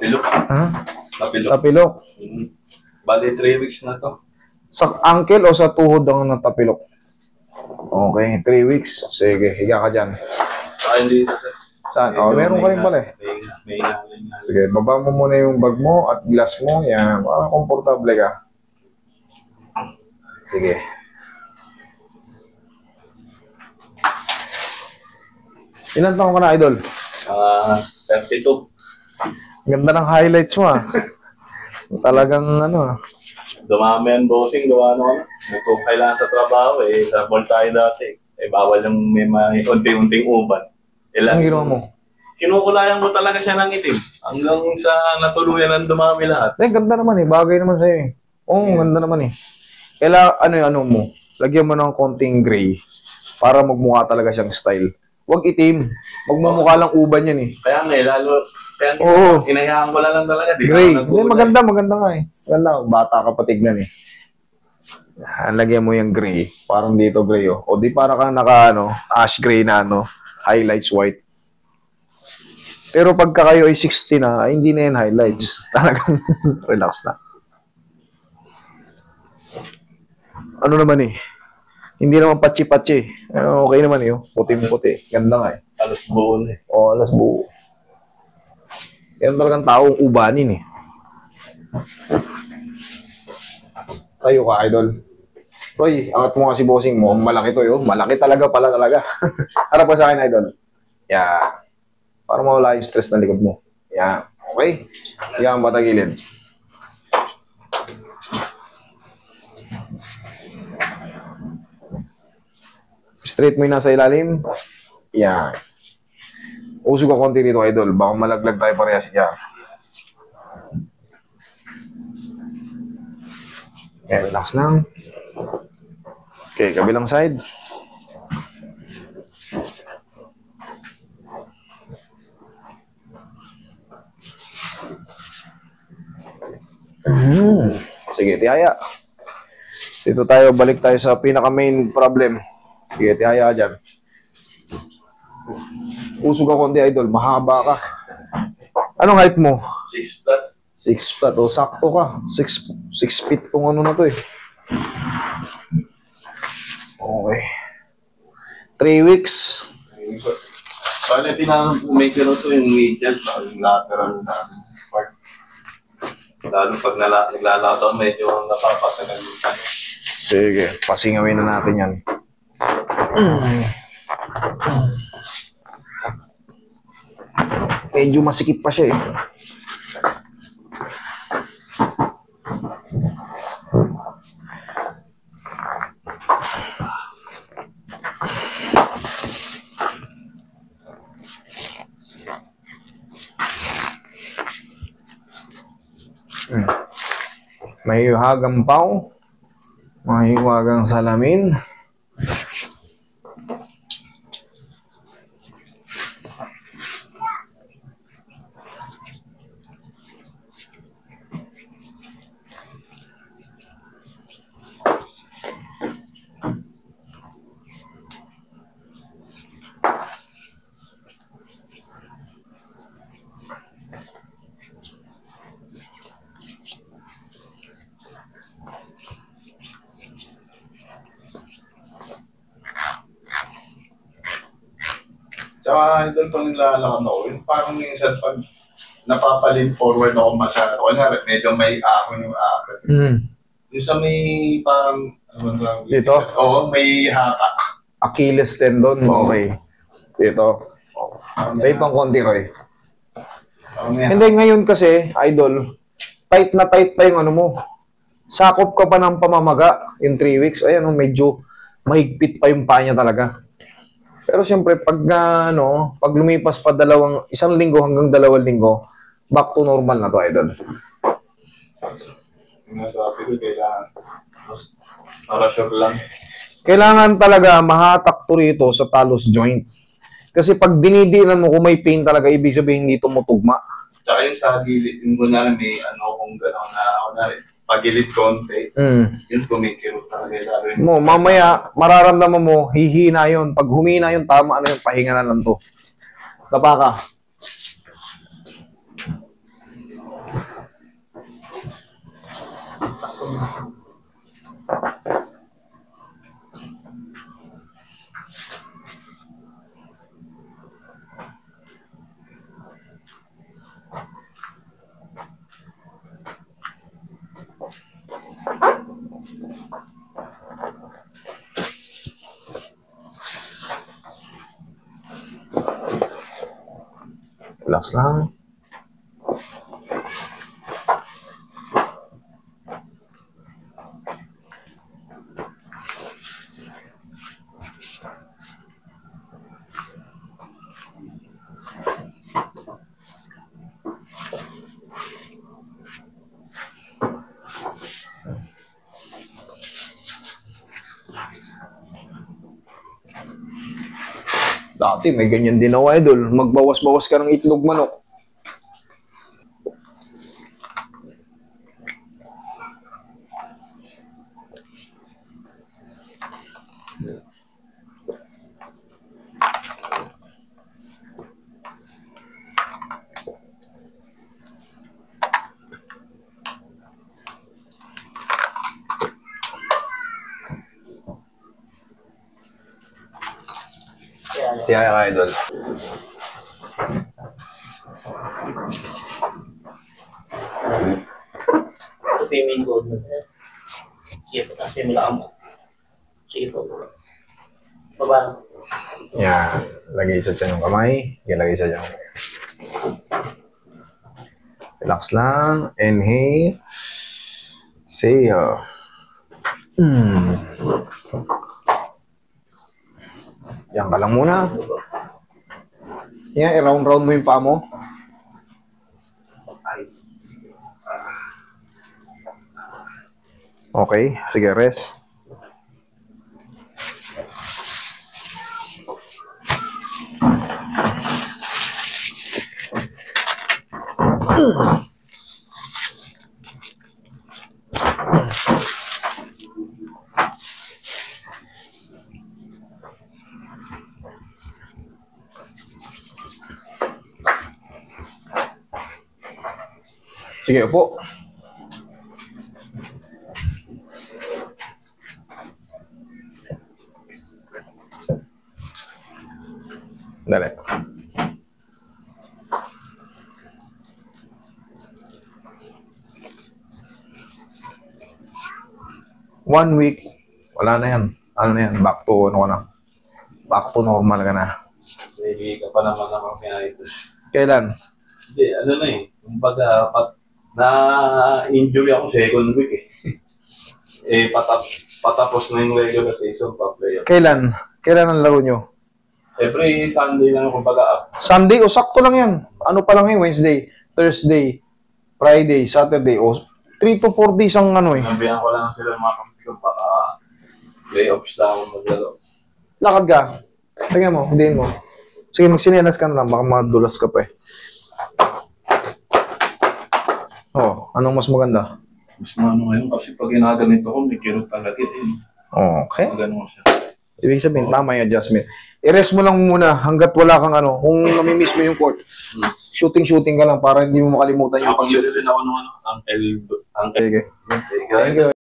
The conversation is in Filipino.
Tapilok. Ha? Tapilok. Tapilok. Bali, 3 weeks na to. Sa ankle o sa tuhod ang natapilok? Okay, 3 weeks. Sige, higa ka dyan. Hindi ito, sir. Saan? Oh, meron ka rin pala eh. May Sige, baba mo muna yung bag mo at glass mo. Yan, para komportable ka. Sige. Ilan taon ka na, idol? 32. Ganda ng highlights mo ah. Talagang ano. Dumami ang bossing, gawa naman. Kung kailangan sa trabaho, sa mall tayo dati. Bawal yung may unti-unting uban. Anong ginawa mo? Kinukulayan mo talaga siya ng itim. Hanggang sa natuluyan ng dumami lahat. Ganda naman eh. Bagay naman sa'yo eh. Oo, ganda naman eh. Kailangan, ano mo? Lagyan mo ng konting gray para magmukha talaga siyang style. Huwag itim. Magmumukha lang uban yan eh. Kaya nga lalo. Kaya inayaan ko lang talaga. Gray. Maganda nga eh. Maganda. Bata ka pa tignan eh. Lagyan mo yung gray. Parang dito gray oh. O di para ka naka ash gray na highlights white. Pero pagka kayo ay 60 na, hindi na yan highlights. Talagang relax na. Ano naman eh. Hindi naman patsi-patsi. Okay naman eh. Puti-puti. Ganda nga eh. Alas buo na eh. Oo, alas buo. Yan talagang taong ubanin eh. Tayo ka, idol. Roy, angat mo nga si bossing mo. Malaki to yun. Malaki talaga pala talaga. Harap ka sa akin, idol. Yeah. Para mawala yung stress na likod mo. Yeah. Okay? Yan, batagilid. Straight mo yung nasa ilalim. Yan. Usog ka konti dito, idol. Baka malaglag tayo parehas. Yan. Okay, relax lang. Okay, kabilang side. Sige, tiyaya. Dito tayo, balik tayo sa pinaka-main problem. Sige, tiyaya ka dyan. Usog ka konti, idol. Mahaba ka. Anong height mo? 6 flat. 6 flat. O, sakto ka. 6 feet tong ano na to eh. Okay. 3 weeks. Bale, pinaka-make to yung medial, yung lateral na part. Lalo pag naglalataon, medyo napapasagal yung kanya. Sige, pasingawin na natin yan. Medyo masikip pa siya eh. May hiwagang pao, may hiwagang salamin. Tsaka doon pag naglalakad ako, yung parang minsan pag napapalin forward ako masyado, kunyari medyo may ahon yung akin. Yung sa may parang, dito? Oo, may haka. Achilles tendon, okay. Dito. May pang konti, Roy. Hindi, ngayon kasi, idol, tight na tight pa yung ano mo. Sakop ka pa ng pamamaga, yung 3 weeks, ayan, medyo mahigpit pa yung paa niya talaga. Pero siyempre, pag lumipas pa 1 linggo hanggang 2 linggo, back to normal na to, idol. Sabi ko, kailangan. Para sure lang. Kailangan talaga mahatak to rito sa talus joint. Kasi pag dinidinan mo kung may pain talaga, ibig sabihin hindi tumutugma. Tsaka yung sa gilid, yung kunwari may kung gano'n na, pagilid konti, yun kumikirot talaga. Mamaya, mararamdaman mo, hihina yun. Pag humina yun, tama na yung pahinga na lang to. Tapa ka. Relax lang. Dati may ganyan din ako, idol. Magbawas-bawas ka ng itlog manok. Tiyaya ka, idol. Ito yung main goal mo, sir. Sige po, tapos may mula mo. Sige po. Baba. Yan. Lagay sa tiyan yung kamay. Lagay sa tiyan. Relax lang. Inhale. Exhale. Yan ka lang muna. Yan, i-round-round mo yung paa mo. Okay, sige, rest. Sige, upo. Dali. One week, wala na yan. Ano na yan? Back to, ano ka na? Back to normal ka na. Maybe ka pa naman naman pinayos. Kailan? Hindi, ano na eh. Kumbaga, na-injury ako second week eh. Patapos na yung regular season pa player. Kailan? Kailan ang laro nyo? Every Sunday lang kumbaga Sunday o sakto lang yan. Ano pa lang yun? Wednesday, Thursday, Friday, Saturday o 3 to 4 days ang ano eh. Nabihan ko lang sila mga kapatid ko baka playoffs lang ako maglaro. Lakad ka. Tingnan mo, hindihin mo. Sige, magsinelas ka na lang. Baka madulas ka pa eh. Oh, anong mas maganda? Mas maano ngayon kasi pag ginaganito ko, may kirot talaga din. Okay. Magano siya. Ibig sabihin, tama yung adjustment. I-rest mo lang muna hanggat wala kang ano. Kung namimiss mo yung court, shooting ka lang para hindi mo makalimutan yung Ako pag-shoot. rin ako ng uncle. Sige. Thank you. Thank you.